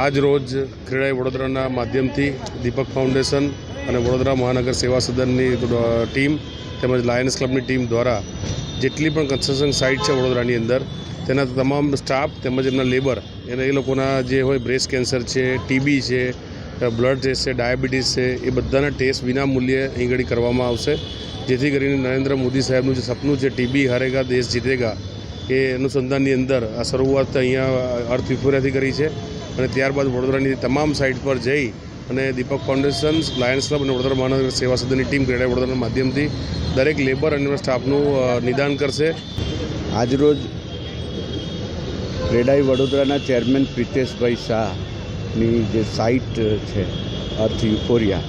આજ રોજ ક્રેડાઈ વડોદરાના માધ્યમથી દીપક ફાઉન્ડેશન અને વડોદરા મહાનગર સેવા સદનની ટીમ તેમજ લાયન્સ ક્લબની ટીમ દ્વારા જેટલી પણ કન્સ્ટ્રક્શન સાઇટ છે વડોદરાની અંદર તેના તમામ સ્ટાફ તેમજ એમના લેબર એ લોકોના જે હોય બ્રેસ્ટ કેન્સર છે, ટીબી છે, બ્લડ ટેસ્ટ છે, ડાયાબિટીસ છે, એ બધાના ટેસ્ટ વિના મૂલ્યે અહીં ઘડી કરવામાં આવશે, જેથી કરીને નરેન્દ્ર મોદી સાહેબનું જે સપનું છે ટીબી હારેગા દેશ જીતેગા એ અનુસંધાનની અંદર આ શરૂઆત અહીંયા અર્થ વિફોરિયાથી કરી છે અને ત્યારબાદ વડોદરાની તમામ સાઇટ પર જઈ અને દીપક ફાઉન્ડેશન, લાયન્સ ક્લબ અને વડોદરા મહાનગર સેવા સદનની ટીમ ક્રેડાઈ વડોદરાના માધ્યમથી દરેક લેબર અને સ્ટાફનું નિદાન કરશે। આજરોજ ક્રેડાઈ વડોદરાના ચેરમેન પ્રિતેશભાઈ શાહની જે સાઇટ છે અર્થ યુફોરિયા,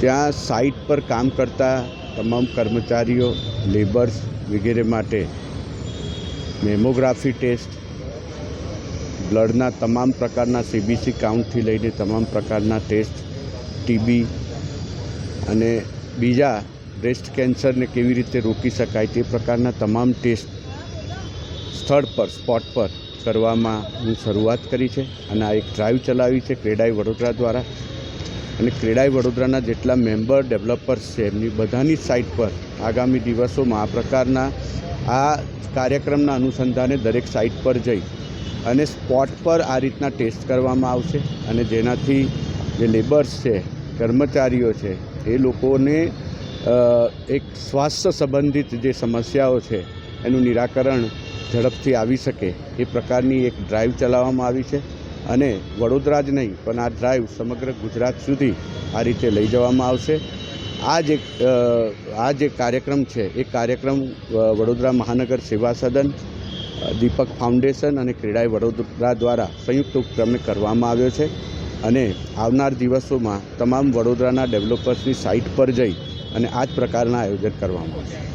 ત્યાં સાઇટ પર કામ કરતા તમામ કર્મચારીઓ, લેબર્સ વગેરે માટે મેમોગ્રાફી ટેસ્ટ, બ્લડના તમામ પ્રકારના CBC કાઉન્ટથી લઈને તમામ પ્રકારના ટેસ્ટ, ટીબી અને બીજા બ્રેસ્ટ કેન્સરને કેવી રીતે રોકી શકાય તે પ્રકારના તમામ ટેસ્ટ સ્થળ પર, સ્પોટ પર કરવામાં શરૂઆત કરી છે અને આ એક ડ્રાઈવ ચલાવી છે ક્રેડાઈ વડોદરા દ્વારા। અને ક્રેડાઈ વડોદરાના જેટલા મેમ્બર ડેવલપર્સ છે એમની બધાની સાઇટ પર આગામી દિવસોમાં આ પ્રકારના આ કાર્યક્રમના અનુસંધાને દરેક સાઇટ પર જઈ અને સ્પોટ પર આ રીતના ટેસ્ટ કરવામાં આવશે અને જેનાથી જે લેબર્સ છે, કર્મચારીઓ છે, એ લોકોને એક સ્વાસ્થ્ય સંબંધિત જે સમસ્યાઓ છે એનું નિરાકરણ ઝડપથી આવી શકે એ પ્રકારની એક ડ્રાઈવ ચલાવવામાં આવી છે અને વડોદરા જ નહીં પણ આ ડ્રાઈવ સમગ્ર ગુજરાત સુધી આ રીતે લઈ જવામાં આવશે। આ જે કાર્યક્રમ છે એ કાર્યક્રમ વડોદરા મહાનગર સેવા સદન, દીપક ફાઉન્ડેશન અને ક્રેડાઈ વડોદરા દ્વારા સંયુક્ત ઉપક્રમે કરવામાં આવ્યો છે અને આવનાર દિવસોમાં તમામ વડોદરાના ડેવલપર્સની સાઇટ પર જઈ અને આ જ પ્રકારના આયોજન કરવામાં આવશે।